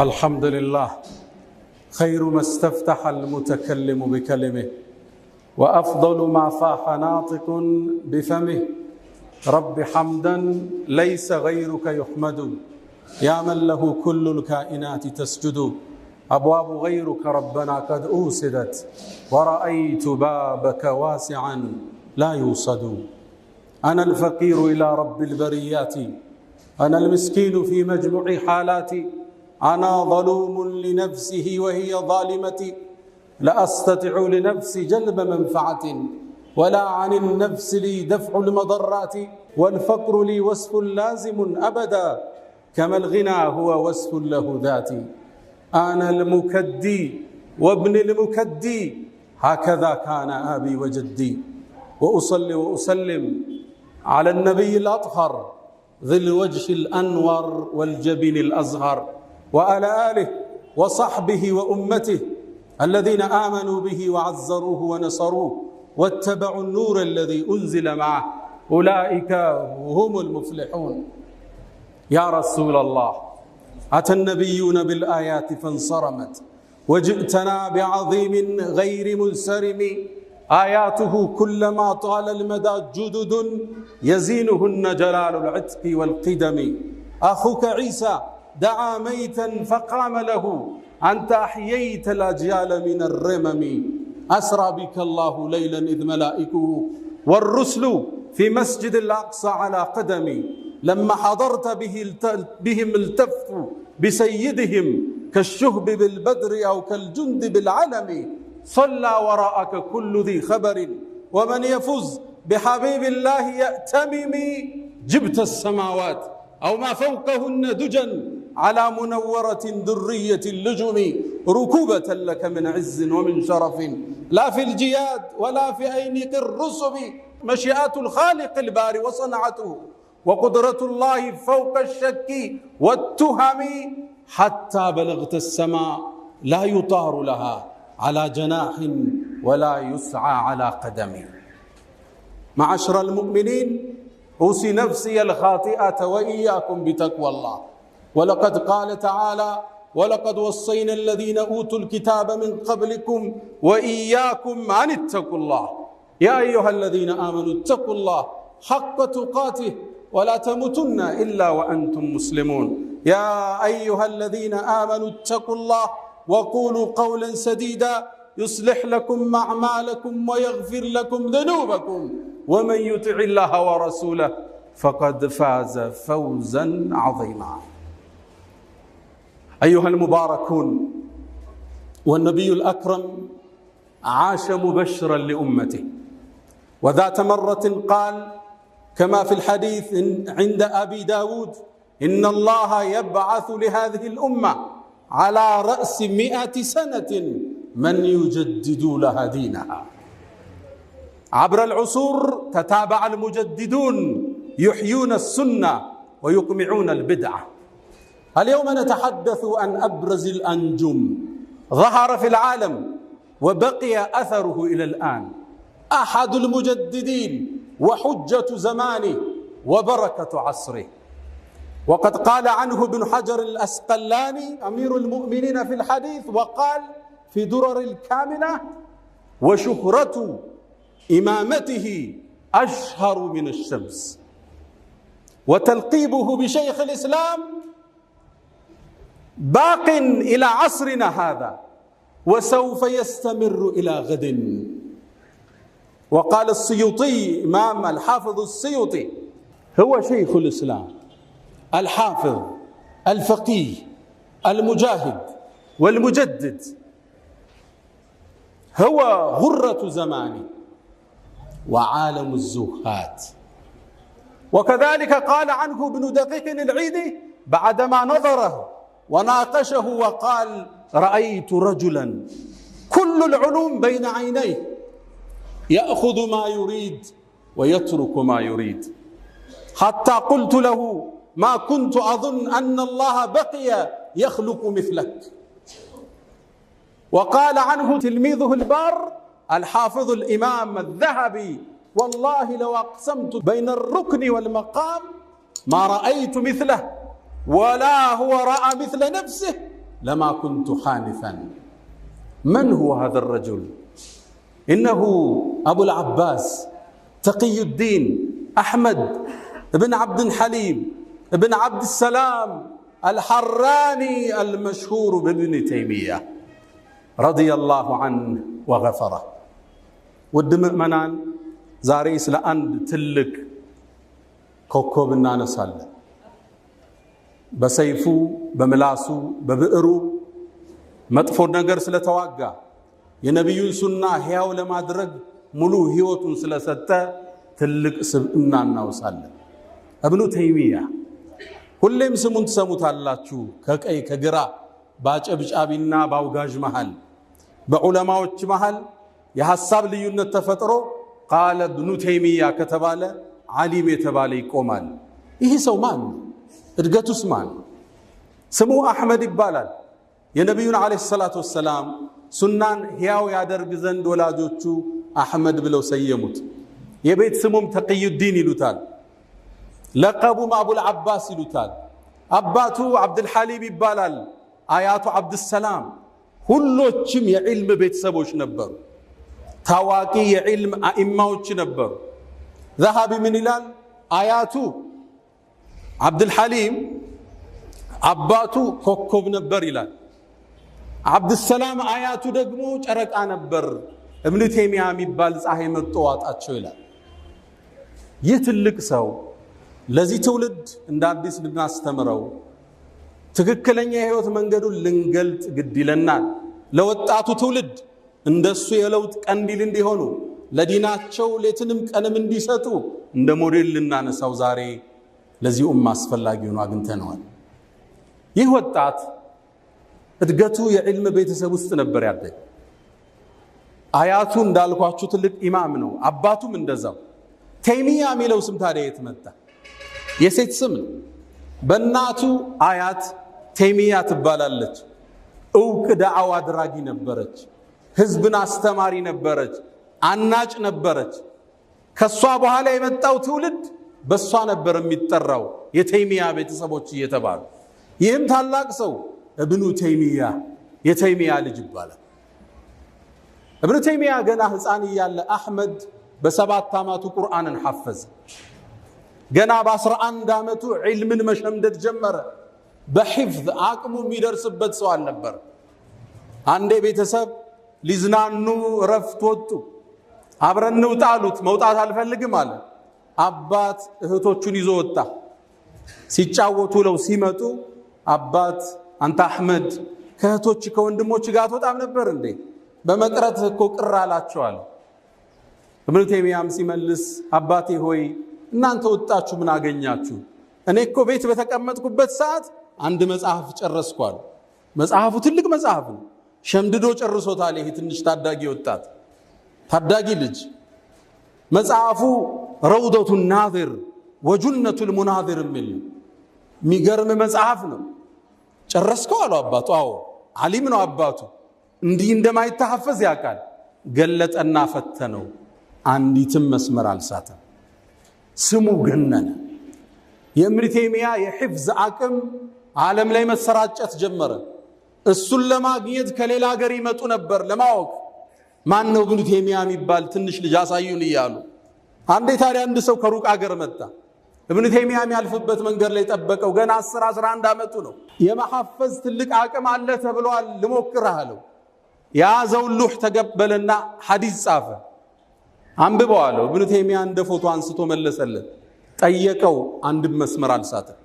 الحمد لله خير ما استفتح المتكلم بكلمه وأفضل ما فاح ناطق بفمه. رب حمدا ليس غيرك يحمد يا من له كل الكائنات تسجد. أبواب غيرك ربنا قد أوسدت ورأيت بابك واسعا لا يوصد. أنا الفقير إلى رب البريات، أنا المسكين في مجموع حالاتي، أنا ظلوم لنفسه وهي ظالمتي، لا أستطيع لنفسي جلب منفعة ولا عن النفس لي دفع المضرات. والفقر لي وصف لازم أبدا كما الغنى هو وصف له ذاتي. أنا المكدي وابن المكدي هكذا كان أبي وجدي. وأصلي وأسلم على النبي الأطهر ذي الوجه الأنور والجبين الأزهر وعلى آله وصحبه وأمته الذين آمنوا به وعزروه ونصروه واتبعوا النور الذي أنزل معه، أولئك هم المفلحون. يا رسول الله، أتى النبيون بالآيات فانصرمت وجئتنا بعظيم غير منسرم. آياته كلما طال المدى جدد يزينهن جلال العتق والقدم. أخوك عيسى دعا ميتا فقام له، أنت أحييت الأجيال من الرمم. أسرى بك الله ليلا إذ ملائكه والرسل في مسجد الأقصى على قدمي. لما حضرت بهم التفوا بسيدهم كالشهب بالبدر أو كالجند بالعلم. صلى وراءك كل ذي خبر ومن يفز بحبيب الله يأتمم. جبت السماوات أو ما فوقهن دجا على منورة درية اللجم، ركوبة لك من عز ومن شرف لا في الجياد ولا في أينق الرسب. مشيئة الخالق الباري وصنعته وقدرة الله فوق الشك والتهم، حتى بلغت السماء لا يطار لها على جناح ولا يسعى على قدم. معاشر المؤمنين، أوصي نفسي الخاطئة وإياكم بتقوى الله. ولقد قال تعالى: ولقد وصينا الذين أوتوا الكتاب من قبلكم وإياكم أن اتقوا الله. يا أيها الذين آمنوا اتقوا الله حق تقاته ولا تموتن إلا وأنتم مسلمون. يا أيها الذين آمنوا اتقوا الله وقولوا قولا سديدا يصلح لكم أعمالكم ويغفر لكم ذنوبكم ومن يطع الله ورسوله فقد فاز فوزا عظيما. أيها المباركون، والنبي الأكرم عاش مبشرا لأمته، وذات مرة قال كما في الحديث عند أبي داود: إن الله يبعث لهذه الأمة على رأس 100 سنة من يجدد لها دينها. عبر العصور تتابع المجددون يحيون السنة ويقمعون البدعة. اليوم نتحدث عن أبرز الأنجم ظهر في العالم وبقي أثره إلى الآن، أحد المجددين وحجة زمانه وبركة عصره. وقد قال عنه ابن حجر الأسقلاني أمير المؤمنين في الحديث، وقال في درر الكامنة: وشهرة إمامته أشهر من الشمس. وتلقيبه بشيخ الإسلام باق إلى عصرنا هذا وسوف يستمر إلى غد. وقال السيوطي، إمام الحافظ السيوطي، هو شيخ الإسلام الحافظ الفقيه المجاهد والمجدد، هو غرة زمانه وعالم الزهاد. وكذلك قال عنه ابن دقيق العيدي بعدما نظره وناقشه وقال: رأيت رجلا كل العلوم بين عينيه يأخذ ما يريد ويترك ما يريد، حتى قلت له: ما كنت أظن أن الله بقي يخلق مثلك. وقال عنه تلميذه البار الحافظ الإمام الذهبي: والله لو أقسمت بين الركن والمقام ما رأيت مثله، ولا هو رأى مثل نفسه لما كنت خانفا. من هو هذا الرجل؟ إنه أبو العباس تقي الدين أحمد بن عبد الحليم بن عبد السلام الحراني المشهور بابن تيمية رضي الله عنه وغفره. ودم منان زاريس لأند تلك كوكوبنا نسال بسيفو بملاسو ببئرو مطفور نجر سلتواقع የነብዩን ሱና ህያው ለማድረግ ሙሉ ህይወቱን ስለሰጠ ትልቅ ስብዕና እናውሳለን። ኢብኑ ተይሚያ ሁሌም ስሙን ትሰሙታላችሁ። ከቀይ ከግራ ባጨብጫቢና ባውጋጅ መሃል በዑለማዎች መሃል የሐሳብ ልዩነት ተፈጥሮ ቃለ ኢብኑ ተይሚያ ከተባለ ዓሊም የተባለ ይቆማል። ይህ ሰው ማን ነው? እድገቱስ ማን? ስሙ አህመድ ይባላል። የነብዩን አለይሂ ሰላቱ ወሰላም ሱናን ህያው ያደርግ ዘንድ ወላጆቹ አህመድ ብለው ሰየሙት። የቤት ስሙም ተቅዩዲን ይሉታል። ለቀቡም አቡል አባስ ይሉታል። አባቱ አብዱል ሐሊም ይባላል። አያቱ አብዱሰላም። ሁሎችም የዕልም ቤተሰቦች ነበሩ። ታዋቂ የዕልም አኢማዎች ነበሩ። ዘሃቢ ምን ይላል? አያቱ አብዱል ሐሊም አባቱ ኮከብ ነበር ይላል። አብዱሰላም አያቱ ደግሞ ጨረቃ ነበር። ኢብኑ ተይሚያ የሚባል ፀሐይ መጥቶ ዋጣቸው ይላል። ይህ ትልቅ ሰው ለዚህ ትውልድ እንደ አዲስ ልናስተምረው ትክክለኛ የህይወት መንገዱን ልንገልጥ ግድ ይለናል። ለወጣቱ ትውልድ እንደሱ የለውጥ ቀንዲል እንዲሆኑ ለዲናቸው ሌትንም ቀንም እንዲሰጡ እንደ ሞዴል ልናነሳው ዛሬ ለዚህ ኡማ አስፈላጊ ሆኖ አግኝተነዋል። ይህ ወጣት እድገቱ የዕልም ቤተሰብ ውስጥ ነበር ያደገ። አያቱ እንዳልኳችሁ ትልቅ ኢማም ነው። አባቱም እንደዛው። ተይሚያ የሚለው ስም ታዲያ የት መጣ? የሴት ስም ነው። በእናቱ አያት ተይሚያ ትባላለች። እውቅ ዳዕዋ አድራጊ ነበረች። ህዝብን አስተማሪ ነበረች። አናጭ ነበረች። ከሷ በኋላ የመጣው ትውልድ በሷ ነበር የሚጠራው የተይሚያ ቤተሰቦች እየተባሉ። ይህም ታላቅ ሰው ኢብኑ ተይሚያ የተይሚያ ልጅ ይባላል። ኢብኑ ተይሚያ ገና ህፃን እያለ አህመድ በ7 ዓመቱ ቁርአንን ሐፈዘ። ገና በ11 ዓመቱ ዒልምን መሸምደድ ጀመረ። በሒፍዝ አቅሙ የሚደርስበት ሰው አልነበር። አንዴ ቤተሰብ ሊዝናኑ ረፍት ወጡ። አብረን እንውጣ አሉት። መውጣት አልፈልግም አለ። አባት እህቶቹን ይዞ ወጣ። ሲጫወቱ ለው ሲመጡ አባት አንተ አህመድ ከእህቶች ከወንድሞች ጋር ተጣም ነበር እንዴ? በመቅረት እኮ ቅር አላቸዋል። ኢብኑ ተይሚያም ሲመልስ አባቴ ሆይ እናንተ ወጣችሁ ምን አገኛችሁ? እኔ እኮ ቤት በተቀመጥኩበት ሰዓት አንድ መጽሐፍ ጨረስኳል። መጽሐፉ ትልቅ መጽሐፍ ነው። ሸምድዶ ጨርሶታል። ይሄ ትንሽ ታዳጊ ወጣት ታዳጊ ልጅ መጽሐፉ ረውደቱ ናዚር ወጁነቱ ልሙናዚር የሚል የሚገርም መጽሐፍ ነው። ጨረስከው አለው አባቱ። አዎ ዓሊም ነው አባቱ። እንዲህ እንደማይተሐፈዝ ያውቃል። ገለጠና ፈተነው። አንዲትም መስመር አልሳተም። ስሙ ገነነ። የኢብኑ ተይሚያ የሒፍዝ አቅም ዓለም ላይ መሰራጨት ጀመረ። እሱን ለማግኘት ከሌላ ሀገር ይመጡ ነበር ለማወቅ ማን ነው ኢብኑ ተይሚያ የሚባል ትንሽ ልጅ አሳዩን እያሉ። አንዴ ታዲያ አንድ ሰው ከሩቅ ሀገር መጣ። ኢብኑ ተይሚያ የሚያልፍበት መንገድ ላይ ጠበቀው። ገና 10-11 ዓመቱ ነው። የመሐፈዝ ትልቅ አቅም አለ ተብሏል። ልሞክርህ አለው። ያዘውን ሉህ ተቀበለና ሐዲስ ጻፈ። አንብበው አለው። ኢብኑ ተይሚያ እንደ ፎቶ አንስቶ መለሰለት። ጠየቀው። አንድም መስመር አልሳተም።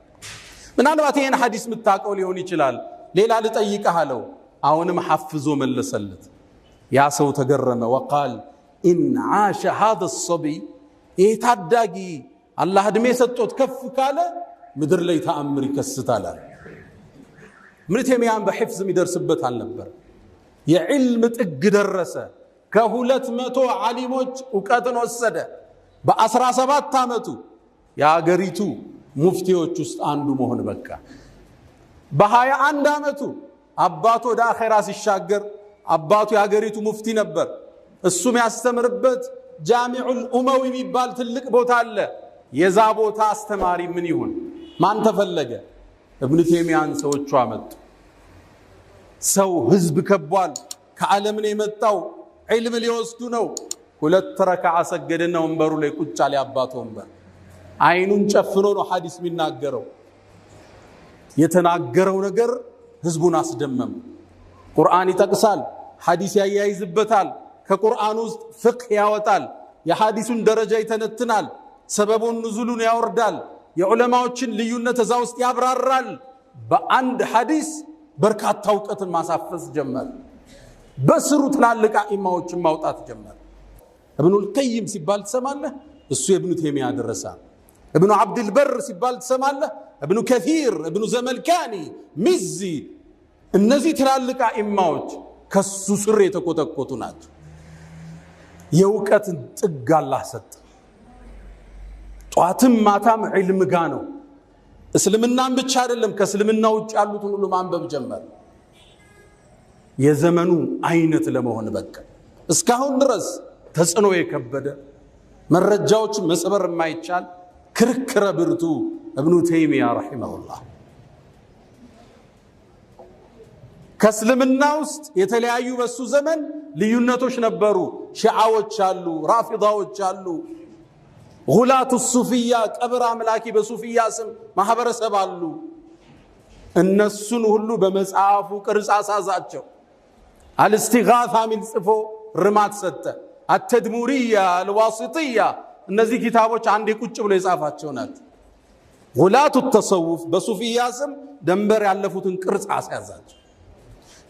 ምናልባት ይሄን ሐዲስ የምታውቀው ሊሆን ይችላል፣ ሌላ ልጠይቅህ አለው። አሁንም ሐፍዞ መለሰለት። ያ ሰው ተገረመ። ወቃል ኢን ዓሸ ሃذا الصبي ይህ ታዳጊ አላህ እድሜ ሰጥቶት ከፍ ካለ ምድር ላይ ተአምር ይከስታል አለ። ኢብኑ ተይሚያን በሒፍዝ የሚደርስበት አልነበር። የዕልም ጥግ ደረሰ። ከ200 ዓሊሞች ዕውቀትን ወሰደ። በ17 ዓመቱ የአገሪቱ ሙፍቲዎች ውስጥ አንዱ መሆን በቃ። በ21 ዓመቱ አባቱ ወደ አኼራ ሲሻገር አባቱ የአገሪቱ ሙፍቲ ነበር። እሱም ያስተምርበት ጃሚዑል ኡመዊ የሚባል ትልቅ ቦታ አለ። የዛ ቦታ አስተማሪ ምን ይሁን ማን ተፈለገ? ኢብኑ ተይሚያን ሰዎቹ አመጡ። ሰው ህዝብ ከቧል ከዓለም ነው የመጣው ዒልም ሊወስዱ ነው ሁለት ረካዓ ሰገደና ወንበሩ ላይ ቁጭ አለ አባቱ ወንበር አይኑን ጨፍኖ ነው ሐዲስ የሚናገረው የተናገረው ነገር ህዝቡን አስደመም ቁርአን ይጠቅሳል ሐዲስ ያያይዝበታል ከቁርአን ውስጥ ፍቅህ ያወጣል የሐዲሱን ደረጃ ይተነትናል ሰበቡን ንዙሉን ያወርዳል የዑለማዎችን ልዩነት እዛ ውስጥ ያብራራል በአንድ ሐዲስ በርካታ ዕውቀትን ማሳፈስ ጀመረ በስሩ ትላልቅ ኢማሞችን ማውጣት ጀመረ ኢብኑል ቀይም ሲባል ተሰማለህ እሱ የኢብኑ ተይሚያ ደረሳ ኢብኑ አብዱል በር ሲባል ተሰማለህ ኢብኑ ከሲር ኢብኑ ዘመልካኒ ሚዚ እነዚህ ትላልቅ ኢማሞች ከሱ ስር የተቆጠቆጡ ናቸው የዕውቀትን ጥግ አላህ ሰጠ ጧትም ማታም ዒልም ጋ ነው እስልምናን ብቻ አይደለም ከእስልምና ውጭ ያሉትን ሁሉ ማንበብ ጀመረ የዘመኑ አይነት ለመሆን በቃ እስካሁን ድረስ ተጽዕኖ የከበደ መረጃዎች መስበር የማይቻል ክርክረ ብርቱ ኢብኑ ተይሚያ ረሂመሁላህ ከእስልምና ውስጥ የተለያዩ በሱ ዘመን ልዩነቶች ነበሩ ሺዓዎች አሉ ራፊዳዎች አሉ ጉላቱ ሱፊያ ቀብር አምላኪ በሱፊያ ስም ማህበረሰብ አሉ እነሱን ሁሉ በመጽሐፉ ቅርጽ አሳዛቸው አልስቲጋሳ ሚል ጽፎ ርማት ሰጠ አተድሙሪያ አልዋሲጥያ እነዚህ ኪታቦች አንዴ ቁጭ ብሎ የጻፋቸው ናቸው ጉላቱ ተሰውፍ በሱፊያ ስም ደንበር ያለፉትን ቅርጽ አሳዛቸው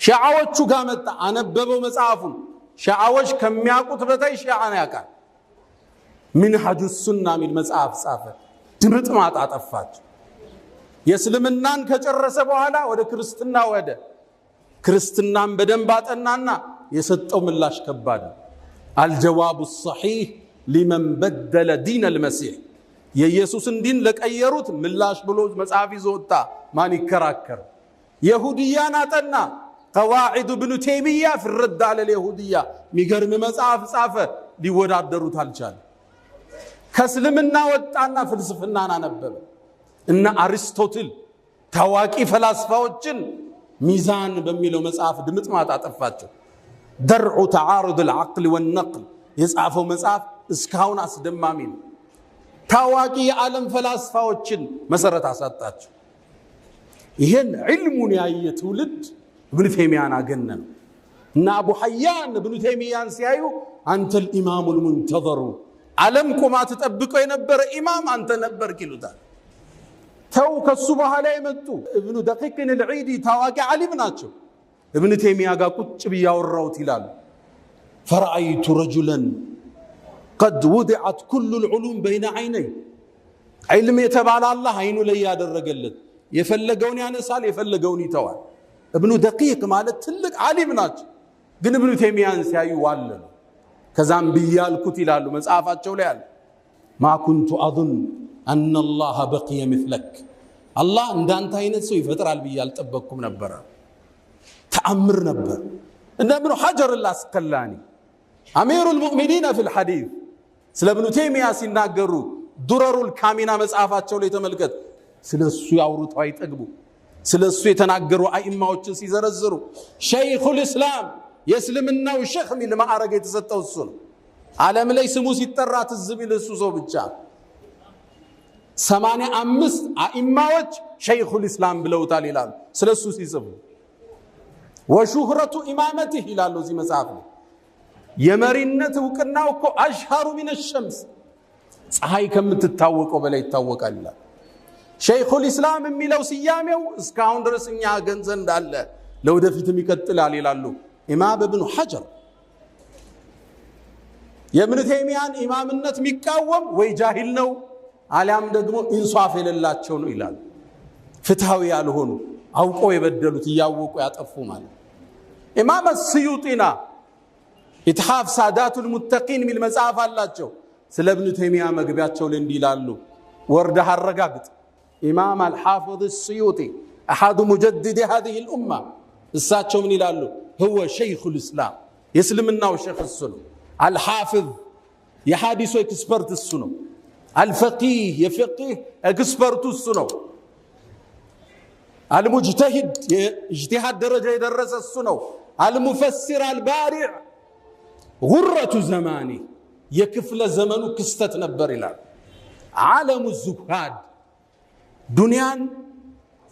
ሺዓዎቹ ጋር መጣ አነበበው መጽሐፉን ሺዓዎች ከሚያውቁት በታይ ሺዓን ያውቃል منهج السنة من مصحف صافه ድምጥ ማጣጣፋቸው የእስልምናን ከጨረሰ በኋላ ወደ ክርስትና ወደ ክርስትናን በደንብ አጠናና የሰጠው ምላሽ ከባድ الجواب الصحيح لمن بدل دين المسيح የኢየሱስን ዲን ለቀየሩት ምላሽ ብሎ መጽሐፍ ይዞታ ማን ይከራከር ይሁዲያን አጠና قواعد ابن تيمية في الرد على اليهودية ሚገርም መጽሐፍ ጻፈ ሊወዳደሩት አልቻለ ከእስልምና ወጣና ፍልስፍናን አነበበ እና አሪስቶትል ታዋቂ ፈላስፋዎችን ሚዛን በሚለው መጽሐፍ ድምጥ ማጣጣፋቸው درع تعارض العقل والنقل የጻፈው መጽሐፍ እስካሁን አስደማሚ ነው ታዋቂ የዓለም ፈላስፋዎችን መሰረት አሳጣቸው ይሄን ዒልሙን ያየ ትውልድ ኢብኑ ተይሚያን አገነነ እና አቡ ሐያን ኢብኑ ተይሚያን ሲያዩ አንተ الامام المنتظر ዓለም ቆማ ተጠብቀው የነበረ ኢማም አንተ ነበርክ ይሉታል ተው ከሱ በኋላ የመጡ ኢብኑ ደቂቅን العيዲ ታዋቂ ዓሊም ናቸው ኢብኑ ተይሚያ ጋር ቁጭ ቢያወራውት ይላል فرأيت رجلا قد وضعت كل العلوم بين عيني علم يتبع الله አይኑ ላይ ያደረገለት የፈለገውን ያነሳል የፈለገውን ይተዋል ኢብኑ ደቂቅ ማለት ትልቅ ዓሊም ናቸው ግን ኢብኑ ተይሚያን ሲያዩ ዋለ ከዛም ቢያልኩት ይላሉ መጽሐፋቸው ላይ አለ ما كنت اظن ان الله بقي مثلك الله እንዳንተ አይነት ሰው ይፈጥራል ቢያል ጠበቅኩም ነበር ተአምር ነበር እና ኢብኑ ሐጀር العسقلاني امير المؤمنين في الحديث ስለ ኢብኑ ተይሚያ ሲናገሩ ዱረሩል ካሚና መጽሐፋቸው ላይ ተመልከት ስለሱ ያወሩት አይጠግቡ ስለሱ የተናገሩ አይማዎችን ሲዘረዝሩ ሸይኹል እስላም የእስልምናው ሸኽ ሚል ማዕረግ የተሰጠው እሱ ነው ዓለም ላይ ስሙ ሲጠራ ትዝ ቢል እሱ ሰው ብቻ 85 አይማዎች ሸይኹል እስላም ብለውታል ይላሉ ስለሱ ሲጽፉ ወሹህረቱ ኢማመቲህ ይላሉ እዚህ መጽሐፍ ላይ የመሪነት ዕውቅናው እኮ አሽሃሩ ሚነ ሸምስ ፀሐይ ከምትታወቀው በላይ ይታወቃል ይላል ሸይኹል እስላም የሚለው ስያሜው እስካሁን ድረስ እኛ ገንዘብ እንዳለ ለወደፊትም ይቀጥላል ይላሉ ኢማም ኢብኑ ሐጀር የኢብኑ ተይሚያን ኢማምነት የሚቃወም ወይ ጃሂል ነው አሊያም ደግሞ ኢንሷፍ የሌላቸው ነው ይላል ፍትሃዊ ያልሆኑ አውቀው የበደሉት ያወቁ ያጠፉ ማለት ኢማም አስዩጢና ኢትሃፍ ሳዳቱል ሙተቂን ሚል መጽሐፍ አላቸው ስለ ኢብኑ ተይሚያ መግቢያቸው ላይ እንዲላሉ ወርደ አረጋግጥ ኢማም አልሐፊዝ አስዩጢ احد مجدد هذه الامه እሳቸው ምን ይላሉ هو شيخ الاسلام የእስልምናው ሸኽ እሱ ነው الحافظ የሐዲስ ኤክስፐርት እሱ ነው الفقيه የፍቂህ ኤክስፐርት እሱ ነው المجتهد اجتهاد درجة يدرس السنة المفسر البارع غرة زمانه يكفل زمنه كستت نبر الى عالم الزهاد دنيان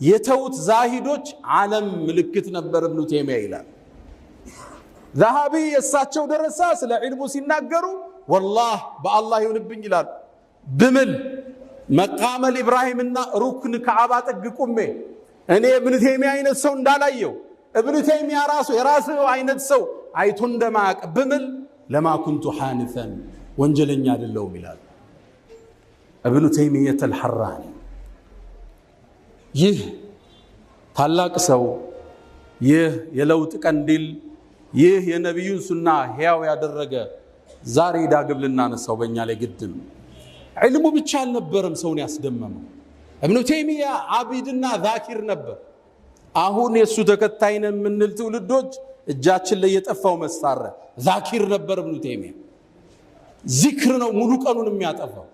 يتوت زاهدوች عالم ملكت نبر ابن تيمية الى ذهبي يساتشو درسا ስለ ዒልሙ ሲናገሩ والله بالله ይሁንብኝ ይላል بمل مقام الابراهيم እና ሩክን ከዓባ ጠግቁሜ እኔ ابن تيمية አይነት ሰው እንዳላየው ابن تيمية ራሱ የራሱ አይነት ሰው አይቶ እንደማያቅ بمل لما كنت حانثا ወንጀለኛ አይደለሁም ይላል ابن تيمية الحراني ይህ ታላቅ ሰው ይህ የለውጥ ቀንዲል ይህ የነብዩን ሱና ህያው ያደረገ ዛሬ ዳግም ልናነሳው በእኛ ላይ ግድም ዒልሙ ብቻ አልነበረም ሰውን ያስደመመው ابن تيمية ዓቢድና ዛኪር ነበር አሁን የሱ ተከታይነ ምንል ትውልዶች እጃችን ላይ የጠፋው መሳሪያ ዛኪር ነበር ابن تيمية ዚክር ነው ሙሉ ቀኑን የሚያጠፋው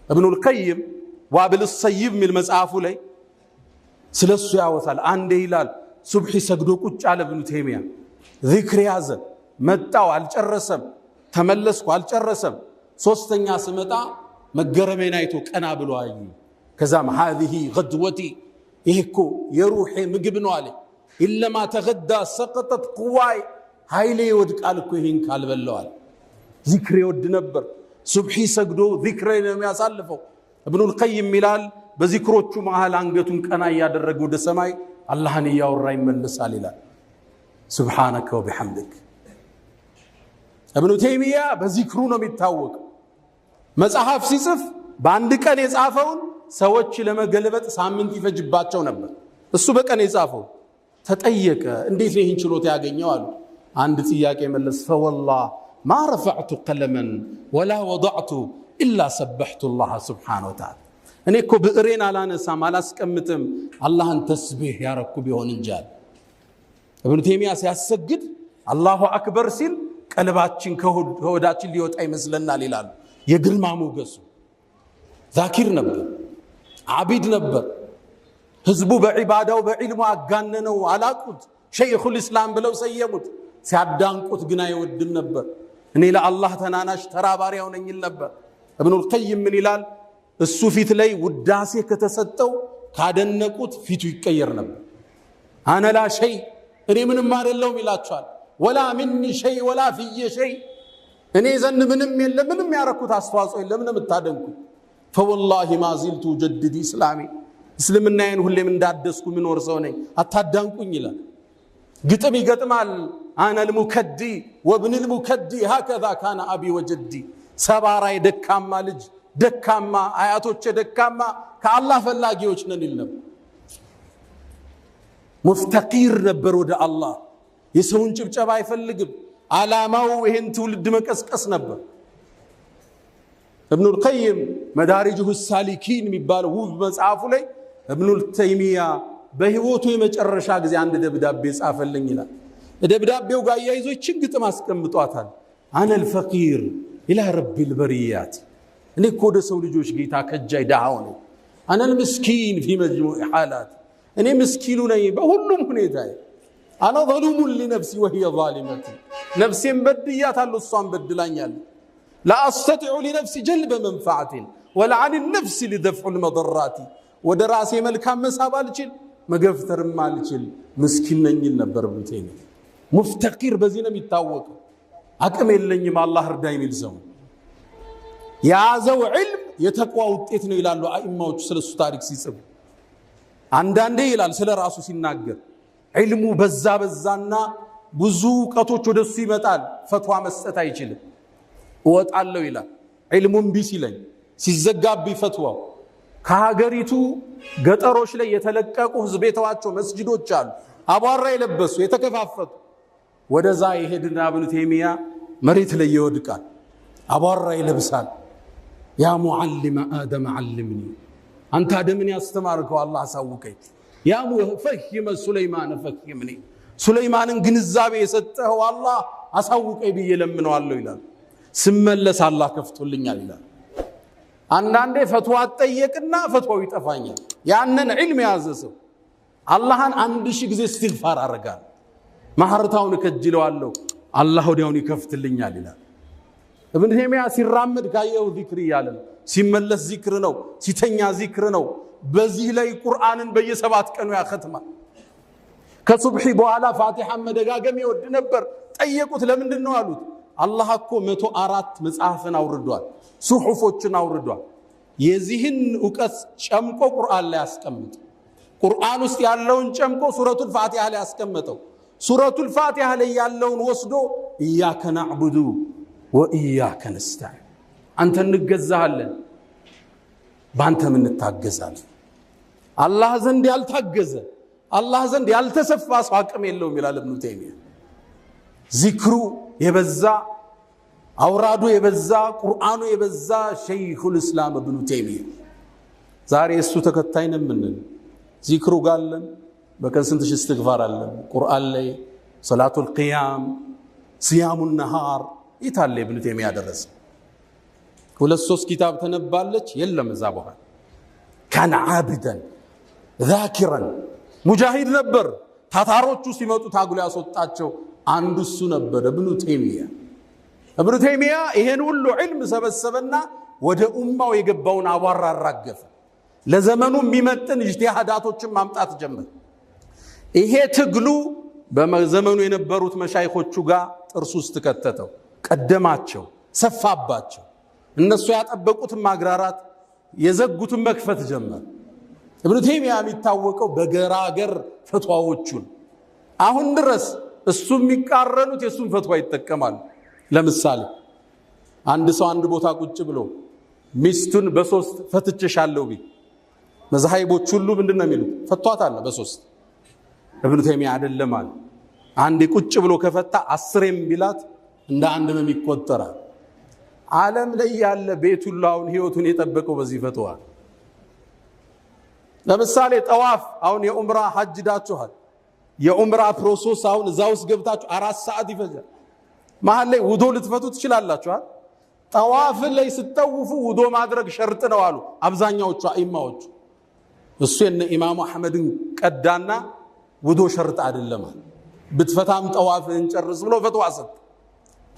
ابن القيم وابل الصيب من መጽሐፉ ላይ ስለሱ ያወሳል አንዴ ይላል ሱብሂ ሰግዶ ቁጭ አለ ابن تيمية ዚክር ያዘ መጣው አልጨረሰም ተመለስኩ አልጨረሰም ሶስተኛ ስመጣ መገረሜን አይቶ ቀና ብሎ አይ ከዛም هذه غدوتي ይሄኮ የሩሄ ምግብ ነው አለ ኢለማ ተገዳ سقطت قواي ኃይሌ ይወድቃል እኮ ይሄን ካልበላው ዚክር ይወድ ነበር ሱብሂ ሰግዶ ዚክር ነው የሚያሳልፈው ابن القيم ይላል በዚክሮቹ መሃል አንገቱን ቀና ያደረገ ወደ ሰማይ አላህን ያወራ ይመለሳል ይላል سبحانك وبحمدك ابن تيمية በዚክሩ ነው የሚታወቅ መጽሐፍ ሲጽፍ በአንድ ቀን የጻፈውን ሰዎች ለመገለበጥ ሳምንት ይፈጅባቸው ነበር እሱ በቀን የጻፈው ተጠየቀ እንዴት ይህን ችሎታ ያገኘው አሉ አንድ ጥያቄ መለስ فوالله ما رفعت قلما ولا وضعت الا سبحت الله سبحانه وتعالى እኔ እኮ ብዕሬን አላነሳም አላስቀምጥም አላህን ተስቢህ ያረኩ ቢሆን እንጃል ابن تيمية ሲያሰግድ አላሁ አክበር ሲል ቀልባችን ከሆዳችን ሊወጣ ይመስለናል ይላል የግርማ ሞገሱ ዛኪር ነበር ዓቢድ ነበር ህዝቡ በዒባዳው በዒልሙ አጋነነው አላቁት ሸይኹል እስላም ብለው ሰየሙት ሲያዳንቁት ግን አይወድም ነበር እኔ ለአላህ ተናናሽ ተራባሪያው ነኝ ይል ነበር ابن القيم ምን ይላል እሱ ፊት ላይ ውዳሴ ከተሰጠው ካደነቁት ፊቱ ይቀየር ነበር አነ ላ ሸይ እኔ ምንም አይደለሁም ይላቸዋል ወላ مني شيء ولا في شيء እኔ ዘንድ ምንም የለም ምንም ያረኩት አስተዋጽኦ የለም ለምን ምታደንኩ فوالله ما زلت جدد اسلامي እስልምናዬን ሁሌም እንዳደስኩ ምኖር ሰው ነኝ አታዳንቁኝ ይላል ግጥም ይገጥማል انا المكدي وابن المكدي هكذا كان ابي وجدي ሰባራይ ደካማ ልጅ ደካማ አያቶች ደካማ ከአላህ ፈላጊዎች ነን ይልነው ሙፍተቂር ነበር ወደ አላህ የሰውን ጭብጨባ አይፈልግም አላማው ይሄን ትውልድ መቀስቀስ ነበር ابن القيم مدارجه السالكين የሚባለው ውብ መጽሐፉ ላይ ابن تيمية በህይወቱ የመጨረሻ ጊዜ አንድ ደብዳቤ ጻፈልኝ ይላል ደብዳቤው ጋር ያይዞ ችግጥ ማስቀምጧታል انا الفقير الى رب البريات እኔ እኮ ወደ ሰው ልጆች ጌታ ከጃይ ዳሃው ነኝ انا المسكين في مجموع حالات እኔ ምስኪኑ ነኝ በሁሉም ሁኔታ انا ظلوم لنفسي وهي ظالمتي نفسين بدياتالو እሷን በድላኛል لا استطيع لنفسي جلب منفعه ولا عن النفس لدفع المضرات ودراسي መልካም መሳብ አልችል መገፍተርም አልችል ምስኪን ነኝ ነበር ብንቴኝ ሙፍተቂር በዚህ ነው የሚታወቅ አቅም የለኝም አላህ እርዳኝ ይል ዘው ያዘው ዒልም የተቋ ውጤት ነው ይላሉ አኢማዎች ስለሱ ታሪክ ሲጽፉ አንዳንዴ ይላል ስለራሱ ሲናገር ዒልሙ በዛና ብዙ ቀቶች ወደሱ ይመጣል ፈትዋ መስጠት አይችልም ወጣለው ይላል ዒልሙን ቢሲለኝ ሲዘጋብ ፈትዋው ከሀገሪቱ ገጠሮች ላይ የተለቀቁ ህዝቤታቸው መስጂዶች አሉ አቧራ የለበሱ የተከፋፈቱ ወደዛ ይሄድና ابن تيمية መሬት ላይ ይወድቃል አቧራ ይለብሳል ያ ሙዓሊም አደም علمني አንተ አደምን ያስተማርከው አላህ አሳውቀኝ ያ ሙፈሂም ሱለይማን ፈሂምኒ ሱለይማንን ግንዛቤ የሰጠው አላህ አሳውቀኝ ብዬ ለምነዋለሁ ይላል ስመለስ አላህ ከፍቶልኛል ይላል አንዳንዴ ፈትዋ ጠየቅና ፈትዋው ይጠፋኛል ያንን ዒልም ያዘሰው አላህን 1000 ጊዜ እስትግፋር አረጋል ማህረታውን ከጅለዋለሁ አላህ ወዲያውን ይከፍትልኛል ይላል። ኢብኑ ተይሚያ ሲራመድ ካየው ዚክር ይያለ ሲመለስ ዚክር ነው ሲተኛ ዚክር ነው። በዚህ ላይ ቁርአንን በየ7 ቀኑ ያختማል። ከሱብሂ በኋላ ፋቲሃን መደጋገም ይወድ ነበር። ጠየቁት ለምንድን ነው አሉት። አላህ እኮ 104 መጽሐፍን አውርዷል ሱሑፎችን አውርዷል። የዚህን ዕውቀት ጨምቆ ቁርአን ላይ ያስቀምጥ ቁርአን ውስጥ ያለውን ጨምቆ ሱረቱል ፋቲሃ ላይ ያስቀመጠው ሱረቱል ፋቲሃ ላይ ያለውን ወስዶ ኢያከ ነዕቡዱ ወኢያከ ነስተዒን አንተ እንገዛለን ባንተ ምን ታገዛለን። አላህ ዘንድ ያልታገዘ አላህ ዘንድ ያልተሰፋ ሰው አቅም የለውም ይላል ኢብኑ ተይሚያ። ዚክሩ የበዛ አውራዱ የበዛ ቁርአኑ የበዛ ሸይኹል እስላም ኢብኑ ተይሚያ ዛሬ እሱ ተከታይ ነን ምን ዚክሩ ጋለን በቀን ስንት ሺህ እስትግፋር አለን። ቁርአን ላይ ሰላቱል ቂያም ሲያሙን ነሃር ይታለ ኢብኑ ተይሚያ ደረሰ 2-3 ኪታብ ተነባለች የለም እዛ በኋላ ካን ዓብደን ዛኪራን ሙጃሂድ ነበር። ታታሮቹ ሲመጡ ታግሎ ያስወጣቸው አንዱ እሱ ነበር ኢብኑ ተይሚያ። ኢብኑ ተይሚያ ይሄን ሁሉ ዒልም ሰበሰበና ወደ ኡማው የገባውን አቧራ አራገፈ። ለዘመኑ የሚመጥን ኢጅቲሃዳቶችን ማምጣት ጀመረ። ይሄ ትግሉ በዘመኑ የነበሩት መሻይኾቹ ጋር ጥርስ ውስጥ ከተተው ቀደማቸው ሰፋባቸው። እነሱ ያጠበቁትን ማግራራት የዘጉትን መክፈት ጀመረ። ኢብኑ ተይሚያ የሚታወቀው በገራገር ፈትዋዎቹን አሁን ድረስ እሱ የሚቃረኑት የሱን ፈትዋ ይተከማሉ። ለምሳሌ አንድ ሰው አንድ ቦታ ቁጭ ብሎ ሚስቱን በ3 ፈትቼሻለሁ ቢ መዛሂቦች ሁሉ ምንድነው የሚሉት ፈቷታል በ3 ኢብኑ ተይሚያ አይደለም አለ አንድ ቁጭ ብሎ ከፈታ 10 ቢላት እንደ አንድ ነው የሚቆጠራል። ዓለም ላይ ያለ ቤቱላውን ህይወቱን የጠበቀው በዚህ ፈትዋ። ለምሳሌ ጠዋፍ አሁን የኡምራ ሐጅ ዳችኋል የኡምራ ፕሮሰስ አሁን እዛው ውስጥ ገብታችሁ 4 ሰዓት ይፈጃል። መሃል ላይ ውዶ ልትፈቱ ትችላላችሁ። ጠዋፍ ላይ ስትጠውፉ ውዶ ማድረግ ሸርጥ ነው አሉ አብዛኛዎቹ አኢማዎች። እሱ የነ ኢማሙ አህመድን ቀዳና ውዶ ሸርጥ አይደለም ብትፈታም ጠዋፍን ጨርስ ብሎ ፈትዋ ሰጥ።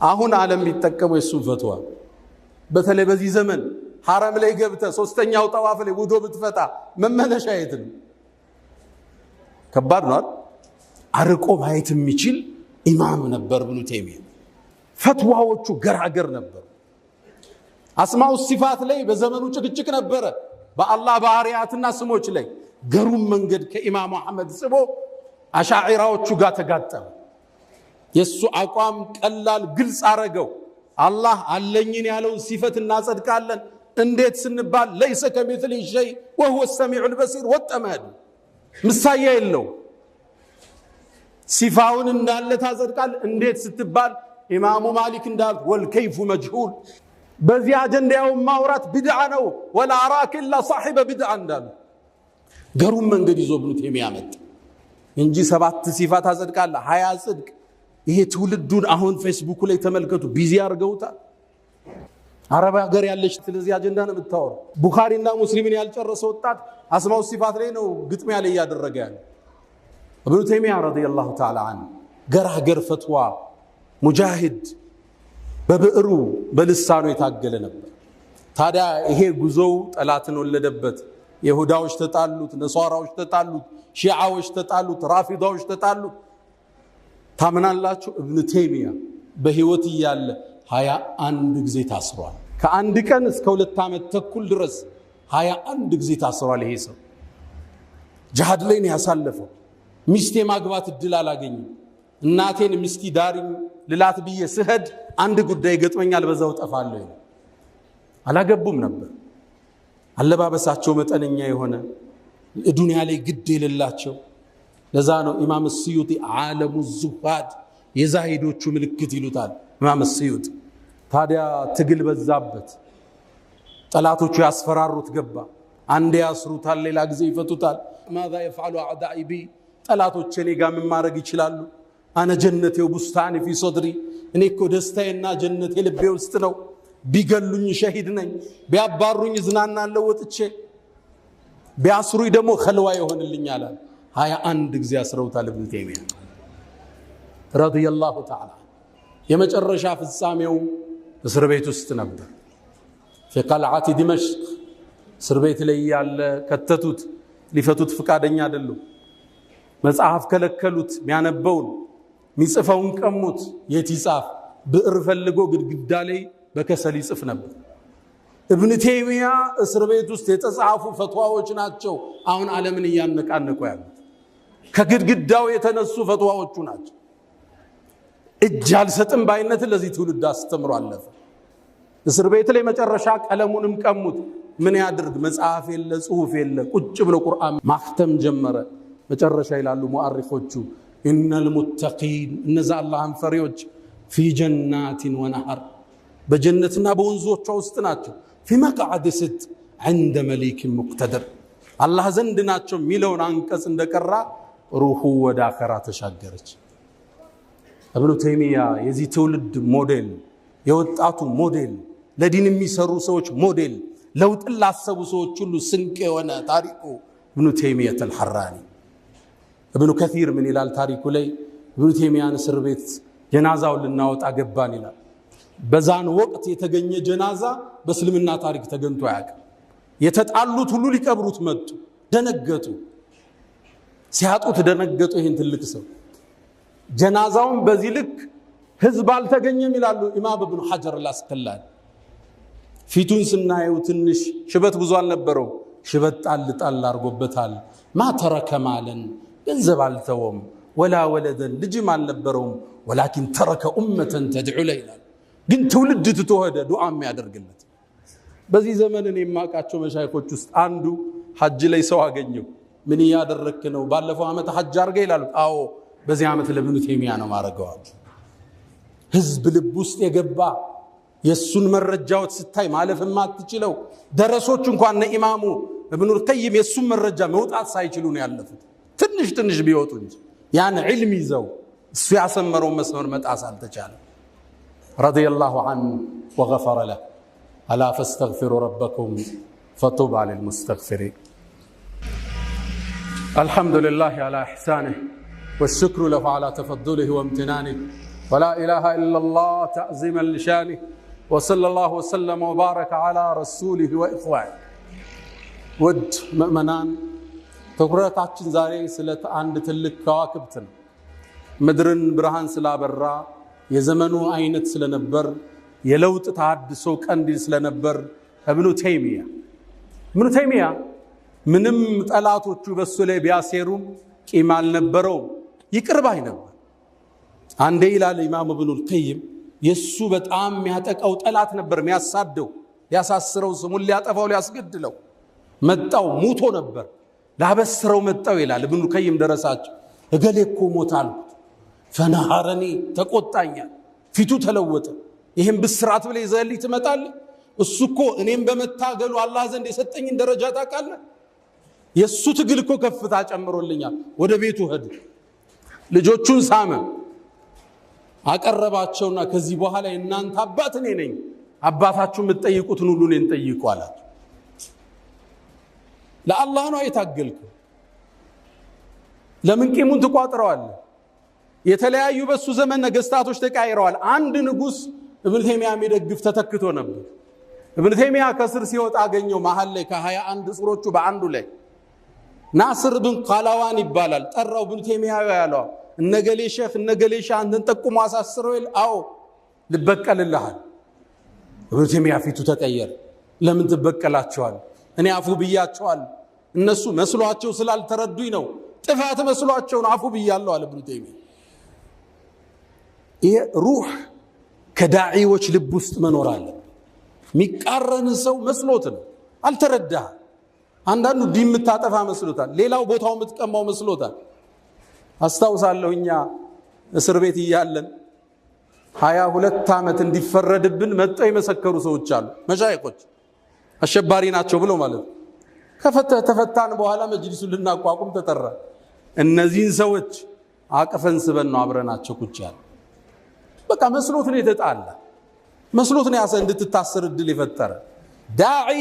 አሁን ዓለም ቢጠቀመው የሱን ፈትዋ በተለይ በዚህ ዘመን ሐረም ላይ ገብተ 3ኛው ጠዋፍ ላይ ውዶ ብትፈታ መመለሻ የት ነው? ከባድ ነው። አርቆ ማየት የሚችል ኢማም ነበር ኢብኑ ተይሚያ። ፈትዋዎቹ ገራገር ነበር። አስማኡ ሲፋት ላይ በዘመኑ ጭቅጭቅ ነበረ። በአላህ ባህሪያትና ስሞች ላይ ገሩም መንገድ ከኢማሙ አህመድ ጽቦ አሻዒራዎቹ ጋር ተጋጠመ። የሱ አቋም ቀላል ግልጽ አረገው። አላህ አለኝን ያለውን ሲፈት እናጸድቃለን እንዴት ስንባል ለይሰ ከሚትሊ ሸይ ወሁወ ሰሚዑል በሲር ወጠመድ ምሳያ የለው። ሲፋውን እንዳለ ታጸድቃል እንዴት ስትባል ኢማሙ ማሊክ እንዳል ወልከይፉ መጅሁል በዚህ አጀንዳው ማውራት ቢድዓ ነው ወላ አራክ ኢላ صاحب ቢድዓ እንዳል ገሩም መንገድ ይዞ ኢብኑ ተይሚያ መጣ እንጂ 7 ሲፋት ታጸድቃል 20 ጽድቅ። ይሄ ትውልዱን አሁን ፌስቡክ ላይ ተመልከቱ ቢዚ አርገውታል። አረብ ሀገር ያለች ስለዚህ አጀንዳ ነው የምታወራው። ቡኻሪና ሙስሊምን ያልጨረሰ ወጣት አስማው ሲፋት ላይ ነው ግጥሚያ ላይ ያደረገ ያለ ኢብኑ ተይሚያ ረዲየላሁ ተዓላ ዐንሁ ገራገር ፈትዋ ሙጃሂድ በብዕሩ በልሳኑ የታገለ ነበር። ታዲያ ይሄ ጉዞው ጠላትን ወለደበት። ይሁዳዎች ተጣሉት፣ ነሷራዎች ተጣሉት፣ ሺዓዎች ተጣሉት፣ ራፊዳዎች ተጣሉት። ታምናላችሁ ኢብኑ ተይሚያ በህይወት እያለ 21 ጊዜ ታስሯል። ከአንድ ቀን እስከ 2 ዓመት ተኩል ድረስ 21 ጊዜ ታስሯል። ይሄ ሰው ጂሃድ ላይ ነው ያሳለፈው። ሚስት የማግባት እድል አላገኘም። እናቴን ሚስቲ ዳሪኝ ልላት ብዬ ስሄድ አንድ ጉዳይ ገጥመኛል በዛው ጠፋለሁ። አላገቡም ነበር። አለባበሳቸው መጠነኛ የሆነ ዱንያ ላይ ግድ የሌላቸው። ለዛ ነው ኢማም ስዩጢ ዓለሙ ዙሃድ የዛሂዶቹ ምልክት ይሉታል ኢማም ስዩጢ። ታዲያ ትግል በዛበት፣ ጠላቶቹ ያስፈራሩት ገባ። አንዴ ያስሩታል፣ ሌላ ጊዜ ይፈቱታል። ማዛ يفعل اعدائي بي ጠላቶቼ እኔ ጋር ምን ማድረግ ይችላሉ? አነ ጀነቴ ወቡስታኒ ፊ ሶድሪ እኔ እኮ ደስታዬና ጀነቴ ልቤ ውስጥ ነው። ቢገሉኝ ሸሂድ ነኝ፣ ቢያባሩኝ ዝናናለው ወጥቼ፣ ቢያስሩኝ ደግሞ ኸልዋ ይሆንልኛል። 21 ጊዜ አስረውታል ኢብኑ ተይሚያ ረዲየላሁ ተዓላ። የመጨረሻ ፍጻሜው እስር ቤት ውስጥ ነበር። في قلعة دمشق እስር ቤት ላይ ያለ ከተቱት፣ ሊፈቱት ፍቃደኛ አይደሉም። መጽሐፍ ከለከሉት፣ ሚያነበውን ሚጽፈውን ቀሙት። የት ይጻፍ? ብዕር ፈልጎ ግድግዳ ላይ በከሰል ይጽፍ ነበር። ኢብኑ ተይሚያ እስር ቤት ውስጥ የተጻፉ ፈትዋዎች ናቸው አሁን ዓለምን እያነቃነቁ ያሉት። ከግድግዳው የተነሱ ፈትዋዎቹ ናቸው። እጅ አልሰጥም ባይነት ለዚህ ትውልድ አስተምሮ አለፈ። እስር ቤት ላይ መጨረሻ ቀለሙንም ቀሙት። ምን ያድርግ? መጽሐፍ የለ፣ ጽሁፍ የለ። ቁጭ ብሎ ቁርአን ማክተም ጀመረ። መጨረሻ ይላሉ ሙአሪፎቹ ኢነል ሙተቂን እነዛ አላህን ፈሪዎች ፊ ጀናቲን ወነሐር በጀነትና በወንዞቿ ውስጥ ናቸው። ፊ መቅዓድ ስድቅ ዐንደ መሊክ ሙቅተድር አላህ ዘንድ ናቸው የሚለውን አንቀጽ እንደቀራ ሩሑ ወደ አኸራ ተሻገረች። ኢብኑ ተይሚያ የዚህ ትውልድ ሞዴል፣ የወጣቱ ሞዴል፣ ለዲን የሚሰሩ ሰዎች ሞዴል፣ ለውጥን ላሰቡ ሰዎች ሁሉ ስንቅ የሆነ ታሪኩ ኢብኑ ተይሚያት አልሐራኒ። ኢብኑ ከሲር ምን ይላል ታሪኩ ላይ? ኢብኑ ተይሚያን እስር ቤት ጀናዛውን ልናወጣ ገባን ይላል። በዛን ወቅት የተገኘ ጀናዛ በእስልምና ታሪክ ተገኝቶ አያውቅም። የተጣሉት ሁሉ ሊቀብሩት መጡ። ደነገጡ። ሲያጡት ደነገጡ። ይህን ትልቅ ሰው ጀናዛውን በዚህ ልክ ህዝብ አልተገኘም ይላሉ ኢማም ኢብኑ ሐጀር አልአስቀላኒ። ፊቱን ስናየው ትንሽ ሽበት ብዙ አልነበረው። ሽበት ጣል ጣል አርጎበታል። ማ ተረከ ማለን ገንዘብ አልተወም፣ ወላ ወለደን ልጅም አልነበረውም። ወላኪን ተረከ ኡመተን ተድዑ ለይላል። ግን ትውልድ ትቶ ሄደ ዱዓ የሚያደርግለት። በዚህ ዘመን እኔ የማውቃቸው መሻይኾች ውስጥ አንዱ ሐጅ ላይ ሰው አገኘው። ምን ያደረክ ነው? ባለፈው ዓመት ሐጅ አርገ ይላሉ። አዎ በዚህ ዓመት ለኢብኑ ተይሚያ ነው ማረጋው። ህዝብ ልብ ውስጥ የገባ የሱን መረጃዎች ስታይ ማለፍ የማትችለው ደረሶች እንኳን ኢማሙ ኢብኑ ቀይም የሱን መረጃ መውጣት ሳይችሉ ነው ያለፉት። ትንሽ ትንሽ ቢወጡ እንጂ ያን ዒልም ይዘው እሱ ያሰመረው መስመር መጣስ አልተቻለም። ረዲየላሁ ዐንሁ ወገፈረ ለህ አላ ፈስተግፊሩ ረበኩም ፈጡባ ሊልሙስተግፊሪን። አልሐምዱሊላህ ዐላ ኢሕሳኒህ ወሽክሩ ለሁ ዐላ ተፈዱሊህ ወምትናኒህ ወላ ኢላሃ ኢለላህ ተዕዚመን ሊሻኒህ ወሰለላሁ ወሰለም ወባረከ ዐላ ረሱሊህ ወኢኽዋኒህ። ውድ ምእመናን ትኩረታችን ዛሬ ስለ አንድ ትልቅ ከዋክብት ነው። ምድርን ብርሃን ስላበራ የዘመኑ አይነት ስለነበር የለውጥ ተሐድሶ ቀንዲል ስለነበር ኢብኑ ተይሚያ ምንም ጠላቶቹ በሱ ላይ ቢያሴሩም ቂም አልነበረውም፣ ይቅር ባይ ነበር። አንዴ ይላል ኢማም ኢብኑ ቀይም የሱ በጣም የሚያጠቃው ጠላት ነበር፣ የሚያሳደው፣ ሊያሳስረው፣ ስሙን ሊያጠፋው፣ ሊያስገድለው መጣው። ሙቶ ነበር ላበስረው መጣው ይላል ኢብኑ ቀይም ደረሳቸው። እገሌ እኮ ሞታል ፈነሐረኒ ተቆጣኛል፣ ፊቱ ተለወጠ። ይሄን ብስራት ብለ ይዘህልኝ ትመጣለህ? እሱ እኮ እኔም በመታገሉ አላህ ዘንድ የሰጠኝን ደረጃ ታውቃለህ? የሱ ትግል እኮ ከፍታ ጨምሮልኛል። ወደ ቤቱ ሄዱ። ልጆቹን ሳመ፣ አቀረባቸውና ከዚህ በኋላ እናንተ አባት እኔ ነኝ፣ አባታችሁ የምትጠይቁትን ሁሉ እኔን ጠይቁ አላቸው። ለአላህ ነው የታገልከው። ለምን ቂሙን ትቋጥረዋለህ? የተለያዩ በሱ ዘመን ነገስታቶች ተቃይረዋል። አንድ ንጉስ ኢብኑ ተይሚያ የሚደግፍ ተተክቶ ነበር። ኢብኑ ተይሚያ ከስር ሲወጣ አገኘው። መሃል ላይ ከ21 እስሮቹ በአንዱ ላይ ናስር ብን ቃላዋን ይባላል። ጠራው። ኢብኑ ተይሚያ ያለው እነገሌ ሼኽ እነገሌ ሼህ አንተን ጠቁሞ አሳስረው ይል። አዎ ልበቀልልሃል። ኢብኑ ተይሚያ ፊቱ ተቀየረ። ለምን ትበቀላቸዋል? እኔ አፉ ብያቸዋል። እነሱ መስሏቸው ስላልተረዱኝ ነው። ጥፋት መስሏቸው ነው አፉ ብያለሁ አለ ኢብኑ ተይሚያ። ይሄ ሩህ ከዳዒዎች ልብ ውስጥ መኖር አለ። የሚቃረን ሰው መስሎት ነው፣ አልተረዳህ። አንዳንዱ ዲን የምታጠፋ መስሎታል፣ ሌላው ቦታው የምትቀማው መስሎታል። አስታውሳለሁ እኛ እስር ቤት እያለን 22 ዓመት እንዲፈረድብን መጥተው የመሰከሩ ሰዎች አሉ። መሻይኾች አሸባሪ ናቸው ብለው ማለት ነው። ተፈታን በኋላ መጅሊሱን ልናቋቁም ተጠራ። እነዚህን ሰዎች አቅፈን ስበን ነው አብረናቸው ቁጭ ያለ። በቃ መስሎት ነው የተጣላ፣ መስሎት ነው ያሰ እንድትታሰር እድል የፈጠረ። ዳዒ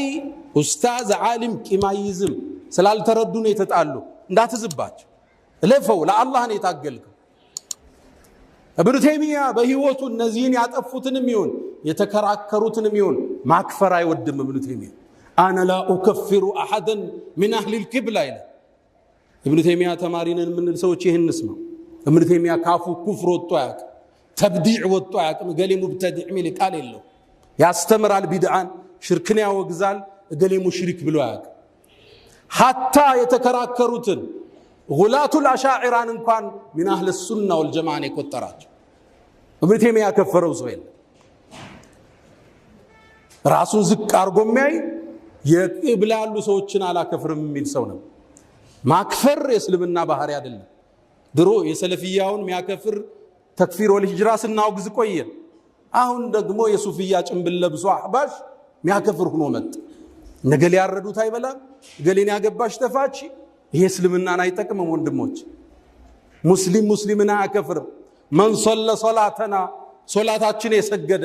ኡስታዝ ዓሊም ቂማይዝም ስላልተረዱ ነው የተጣሉ። እንዳትዝባቸው። ለፈው ለአላህ ነው የታገልከው። ኢብኑ ተይሚያ በህይወቱ እነዚህን ያጠፉትንም ይሁን የተከራከሩትንም ይሁን ማክፈር አይወድም። ኢብኑ ተይሚያ አነ ላ ኡከፍሩ አሐደን ሚን አህሊ ልቅብላ ይላል። ኢብኑ ተይሚያ ተማሪነን የምንል ሰዎች ይህን እንስማው። ኢብኑ ተይሚያ ካፉ ኩፍር ወጥቶ አያውቅም፣ ተብዲዕ ወጥቶ አያውቅም። እገሌ ሙብተዲዕ የሚል ቃል የለው። ያስተምራል፣ ቢድዓን ሽርክን ያወግዛል። እገሌ ሙሽሪክ ብሎ አያውቅም። ሐታ የተከራከሩትን ጉላቱል አሻዒራን እንኳን ሚን አህለ ሱና ወልጀማዓ የቆጠራቸው ኢብኑ ተይሚያ ያከፈረው ሰው የለም። ራሱን ዝቅ አድርጎ የሚያይ የቂብላ ያሉ ሰዎችን አላከፍርም የሚል ሰው ነው። ማክፈር የእስልምና ባህሪ አይደለም። ድሮ የሰለፊያውን የሚያከፍር ተክፊር ወልሂጅራ ስናወግዝ ቆየን። አሁን ደግሞ የሱፊያ ጭንብል ለብሶ አህባሽ የሚያከፍር ሆኖ መጣ። ነገሌ ያረዱት አይበላም፣ ገሌን ያገባሽ ተፋች። ይሄ እስልምናን አይጠቅምም ወንድሞች። ሙስሊም ሙስሊምን አያከፍርም። መን ሶለ ሶላተና ሶላታችን የሰገደ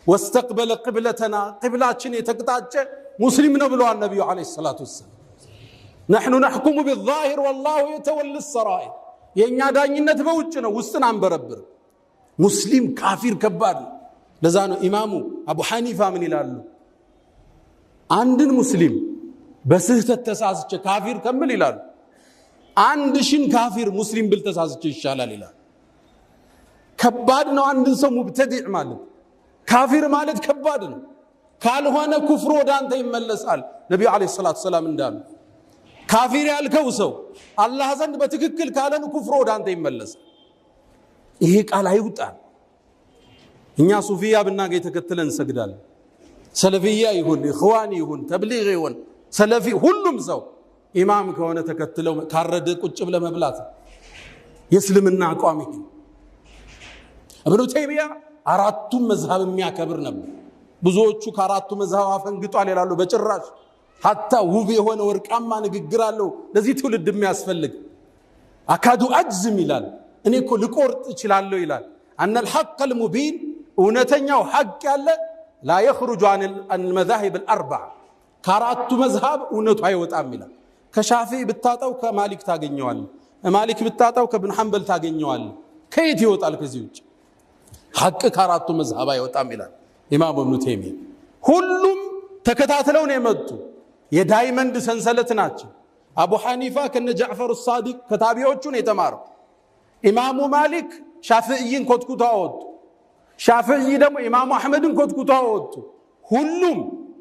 ወስተቅበለ ቅብለተና ቅብላችን የተቅጣጨ ሙስሊም ነው ብለዋል ነቢዩ ዓለይሂ ሰላቱ ወሰላም። ነሕኑ ነሕኩሙ ቢዛሂር ወላሁ የተወሊ ሰራኢር። የእኛ ዳኝነት በውጭ ነው፣ ውስጥን አንበረብርም። ሙስሊም ካፊር ከባድ ነው። ለዛ ነው ኢማሙ አቡ ሐኒፋ ምን ይላሉ? አንድን ሙስሊም በስህተት ተሳስቼ ካፊር ከምል ይላሉ 1000 ካፊር ሙስሊም ብል ተሳስቼ ይሻላል ይላል። ከባድ ነው አንድን ሰው ሙብተዲዕ ማለት። ካፊር ማለት ከባድ ነው። ካልሆነ ኩፍሩ ወደ አንተ ይመለሳል። ነቢዩ ዓለይሂ ሰላቱ ወሰላም እንዳሉ ካፊር ያልከው ሰው አላህ ዘንድ በትክክል ካለን ኩፍሩ ወደ አንተ ይመለሳል። ይሄ ቃል አይውጣል። እኛ ሱፊያ ብናገኝ ተከትለን እንሰግዳለን። ሰለፊያ ይሁን ኢኽዋን ይሁን ተብሊግ ይሁን ሰለፊ ሁሉም ሰው ኢማም ከሆነ ተከትለው ካረደ ቁጭ ብለ መብላት የእስልምና አቋም ይሄ። ኢብኑ ተይሚያ አራቱም መዝሃብ የሚያከብር ነበር። ብዙዎቹ ከአራቱ መዝሃብ አፈንግጧል ይላሉ። በጭራሽ ሐታ ውብ የሆነ ወርቃማ ንግግር አለው ለዚህ ትውልድ የሚያስፈልግ። አካዱ አጅዝም ይላል፣ እኔ እኮ ልቆርጥ እችላለሁ ይላል። አነ الحق المبين እውነተኛው ሐቅ ያለ لا يخرج عن المذاهب الاربعه ከአራቱ መዝሃብ እውነቱ አይወጣም ይላል። ከሻፊዒ ብታጣው ከማሊክ ታገኘዋል፣ ማሊክ ብታጣው ከኢብኑ ሐንበል ታገኘዋል። ከየት ይወጣል ከዚህ ውጭ? ሐቅ ከአራቱ መዝሃብ አይወጣም ይላል ኢማሙ ኢብኑ ተይሚያ። ሁሉም ተከታትለው ነው የመጡ የዳይመንድ ሰንሰለት ናቸው። አቡ ሐኒፋ ከነ ጃዕፈር الصادق ከታቢዎቹ ነው የተማረው። ኢማሙ ማሊክ ሻፊዒን ኮትኩታ ወጡ፣ ሻፊዒ ደግሞ ኢማሙ አህመድን ኮትኩታ ወጡ። ሁሉም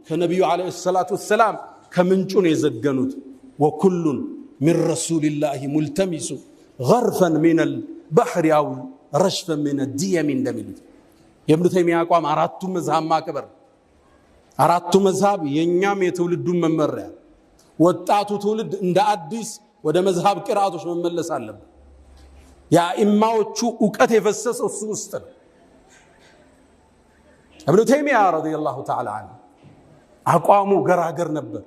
ከነቢዩ ዓለይሂ ሰላቱ ወሰላም ከምንጩ ነው የዘገኑት። ወኩሉን ሚን ረሱሊላሂ ሙልተሚሱ ገርፈን ሚነል ባህሪ አው ረሽፈን ሚነ ዲየም እንደሚሉት የኢብኑ ተይሚያ አቋም አራቱ መዝሃብ ማክበር። አራቱ መዝሃብ የኛም የትውልዱን መመሪያ። ወጣቱ ትውልድ እንደ አዲስ ወደ መዝሃብ ቅራአቶች መመለስ አለበት። የአኢማዎቹ ዕውቀት የፈሰሰው እሱ ውስጥ ነው። ኢብኑ ተይሚያ ረዲየላሁ ተዓላ ዐንሁ አቋሙ ገራገር ነበር።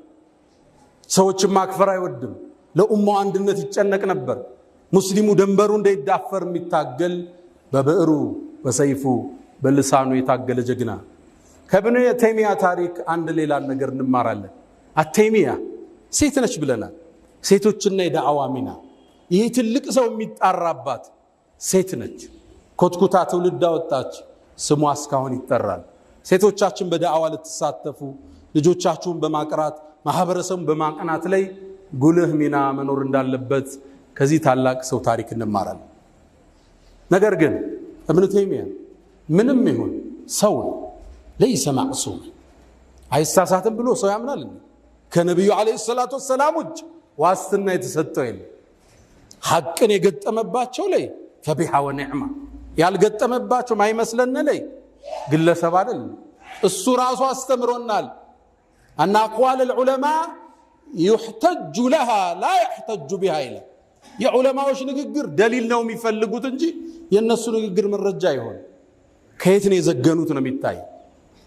ሰዎችን ማክፈር አይወድም። ለኡማው አንድነት ይጨነቅ ነበር። ሙስሊሙ ደንበሩ እንዳይዳፈር የሚታገል በብዕሩ በሰይፉ በልሳኑ የታገለ ጀግና። ከኢብኑ ተይሚያ ታሪክ አንድ ሌላ ነገር እንማራለን። አተይሚያ ሴት ነች ብለናል። ሴቶችና የዳዕዋ ሚና ይህ ትልቅ ሰው የሚጣራባት ሴት ነች። ኮትኩታ ትውልድ አወጣች። ስሟ እስካሁን ይጠራል። ሴቶቻችን በዳዕዋ ልትሳተፉ ልጆቻችሁን በማቅራት ማህበረሰቡን በማቅናት ላይ ጉልህ ሚና መኖር እንዳለበት ከዚህ ታላቅ ሰው ታሪክ እንማራለን። ነገር ግን ኢብኑ ተይሚያ ምንም ይሁን ሰው ለይሰ ማዕሱም አይሳሳትም ብሎ ሰው ያምናል። ከነቢዩ ዓለይሂ ሰላቱ ወሰላም ውጭ ዋስትና የተሰጠው የለም። ሐቅን የገጠመባቸው ላይ ፈቢሃ ወኒዕማ፣ ያልገጠመባቸው ማይመስለን ላይ ግለሰብ አይደል እሱ ራሱ አስተምሮናል። አና አቅዋል العلماء يحتج لها لا يحتج بها ይላል። የዑለማዎች ንግግር ደሊል ነው የሚፈልጉት እንጂ የነሱ ንግግር መረጃ ይሆን ከየት ነው የዘገኑት ነው የሚታይ።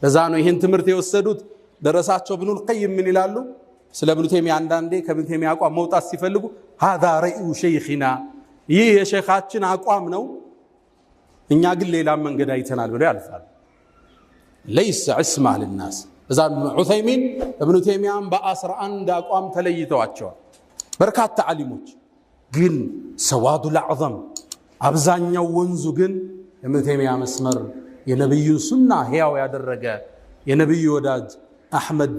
ለዛ ነው ይሄን ትምህርት የወሰዱት ደረሳቸው ኢብኑ القيم ምን ይላሉ ስለ ኢብኑ ተይሚያ አንዳንዴ ከኢብኑ ተይሚያ አቋም መውጣት ሲፈልጉ هذا رأي شيخنا ይህ የሼኻችን አቋም ነው፣ እኛ ግን ሌላ መንገድ አይተናል ብለው ያልፋሉ። ليس عصمة للناس እዛ ዑሰይሚን ኢብኑ ተይሚያን በ11 አቋም ተለይተዋቸዋል። በርካታ ዓሊሞች ግን ሰዋዱል አዕዘም አብዛኛው ወንዙ ግን ኢብኑ ተይሚያ መስመር የነብዩን ሱና ሕያው ያደረገ የነብዩ ወዳጅ አሕመድ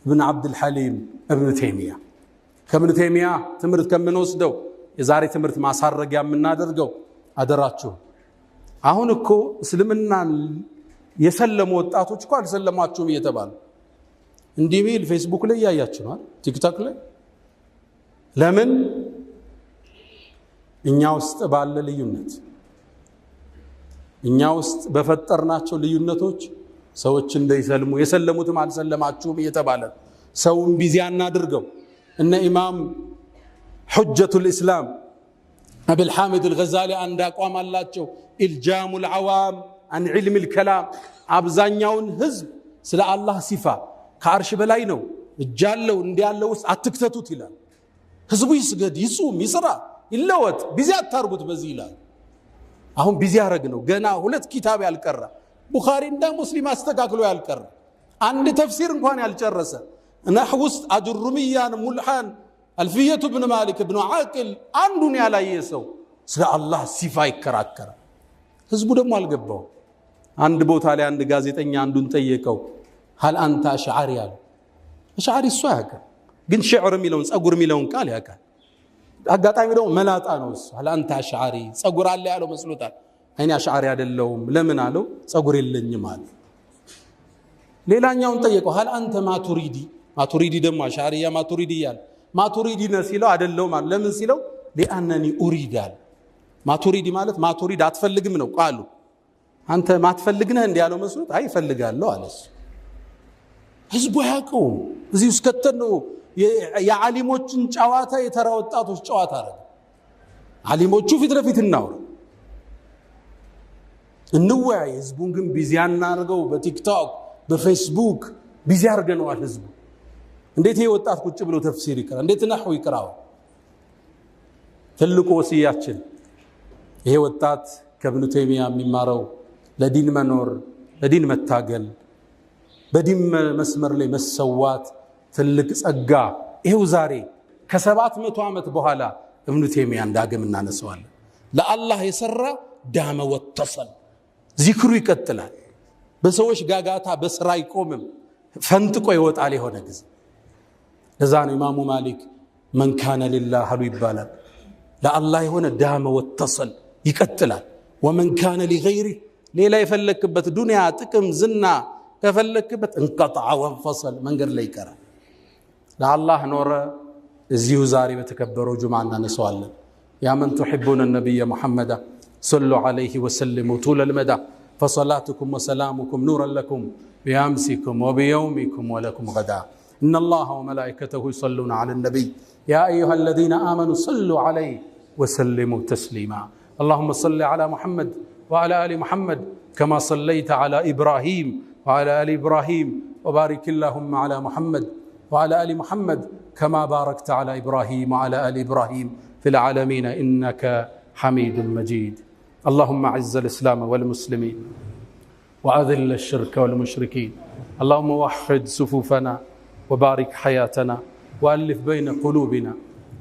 ብን አብዱል ሐሊም ኢብኑ ተይሚያ ከኢብኑ ተይሚያ ትምህርት ከምንወስደው የዛሬ ትምህርት ማሳረጊያ የምናደርገው አደራችሁ አሁን እኮ እስልምናን የሰለሙ ወጣቶች እኮ አልሰለማችሁም እየተባሉ እንዲህ ሚል ፌስቡክ ላይ ያያችሁ ነው ቲክቶክ ላይ ለምን እኛ ውስጥ ባለ ልዩነት እኛ ውስጥ በፈጠርናቸው ልዩነቶች ሰዎች እንዳይሰልሙ የሰለሙትም አልሰለማችሁም እየተባለ ሰውን ቢዚ አናድርገው እነ ኢማም ሁጀቱል ኢስላም አቡል ሐሚድ አልገዛሊ አንድ አቋም አላቸው ኢልጃሙል ዐዋም አን ዒልሚል ከላም አብዛኛውን ህዝብ ስለ አላህ ሲፋ ከአርሽ በላይ ነው እጃለው እንዲያለው ውስጥ አትክተቱት ይላል ህዝቡ ይስገድ ይጹም ይስራ ይለወጥ ቢዚ አታርጉት በዚህ ይላል አሁን ቢዚ ያረግ ነው ገና ሁለት ኪታብ ያልቀራ ቡኻሪ እና ሙስሊም አስተካክሎ ያልቀራ አንድ ተፍሲር እንኳን ያልጨረሰ ነህው ውስጥ አጅሩሚያን ሙልሃን አልፊየቱ ኢብኑ ማሊክ ኢብኑ ዓቂል አንዱን ያላየ ሰው ስለ አላህ ሲፋ ይከራከራል ህዝቡ ደግሞ አልገባው አንድ ቦታ ላይ አንድ ጋዜጠኛ አንዱን ጠየቀው هل انت اشعري ያለ اشعري እሱ ያውቃል ግን ሽዕር የሚለውን ጸጉር የሚለውን ቃል ያውቃል አጋጣሚ ደግሞ መላጣ ነው እሱ هل انت اشعري ጸጉር አለ ያለው መስሎታል እኔ አሽዓሪ አይደለሁም ለምን አለው ጸጉር የለኝም አለ ሌላኛውን ጠየቀው هل انت ማቱሪዲ ደግሞ አሽዓሪያ ማቱሪዲ ያለ ማቱሪዲ ነው ሲለው አይደለሁም አለ ለምን ሲለው لانني اريد አለ ማቱሪዲ ማለት ማቱሪድ አትፈልግም ነው ቃሉ አንተ ማትፈልግ ነህ እንዴ ያለው መስሎት አይ ፈልጋለሁ አለስ ህዝቡ ያቀው እዚህ ውስጥ ከተነው የዓሊሞችን ጨዋታ የተራ ወጣቶች ጨዋታ አረጋ ዓሊሞቹ ፊት ለፊት እናውራ እንወያይ ህዝቡን ግን ቢዚ ያናርገው በቲክቶክ በፌስቡክ ቢዚ አርገነዋል ህዝቡ እንዴት ይሄ ወጣት ቁጭ ብሎ ተፍሲር ይቀራ እንዴት ነህው ይቀራው ትልቁ ወሲያችን ይሄ ወጣት ከኢብኑ ተይሚያ የሚማረው ለዲን መኖር ለዲን መታገል በዲን መስመር ላይ መሰዋት ትልቅ ጸጋ ይሄው ዛሬ ከ700 ዓመት በኋላ ኢብኑ ተይሚያ ዳግም እናነሳዋለን ለአላህ የሰራ ዳመ ወተሰል ዚክሩ ይቀጥላል በሰዎች ጋጋታ በስራ አይቆምም ፈንጥቆ ይወጣል የሆነ ጊዜ ለዛ ነው ኢማሙ ማሊክ መን ካነ ሊላህ አሉ ይባላል ለአላህ የሆነ ዳመ ወተሰል ይቀጥላል ወመን ካነ ሊገይሪ ሌላ የፈለክበት ዱንያ ጥቅም ዝና ከፈለክበት እንቀጣ ወንፈሰል መንገድ ላይ ይቀራል ለአላህ ኖረ እዚሁ ዛሬ በተከበረው ጁምዓ እናነሳዋለን ያ መን تحبون النبي محمد صلوا عليه وسلموا طول المدى فصلاتكم وسلامكم نورا لكم بأمسكم وبيومكم ولكم غدا إن الله وملائكته يصلون على النبي يا أيها الذين آمنوا صلوا عليه وسلموا تسليما اللهم صل على محمد وعلى آل محمد كما صليت على إبراهيم وعلى آل إبراهيم وبارك اللهم على محمد وعلى آل محمد كما باركت على إبراهيم وعلى آل إبراهيم في العالمين إنك حميد مجيد اللهم أعز الإسلام والمسلمين وأذل الشرك والمشركين اللهم وحد صفوفنا وبارك حياتنا وألف بين قلوبنا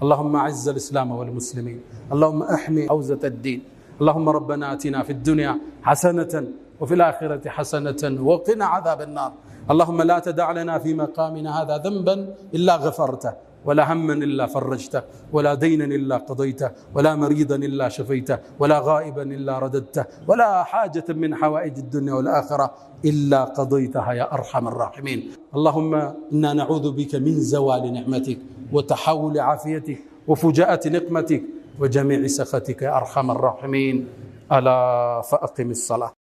اللهم أعز الإسلام والمسلمين اللهم احمي حوزة الدين اللهم ربنا آتنا في الدنيا حسنة وفي الآخرة حسنة وقنا عذاب النار اللهم لا تدع لنا في مقامنا هذا ذنبا إلا غفرته ولا هما إلا فرجته ولا دينا إلا قضيته ولا مريضا إلا شفيته ولا غائبا إلا رددته ولا حاجة من حوائج الدنيا والآخرة إلا قضيتها يا أرحم الراحمين اللهم إنا نعوذ بك من زوال نعمتك وتحول عافيتك وفجاءة نقمتك وجميع سخطك يا أرحم الراحمين ألا فأقم الصلاة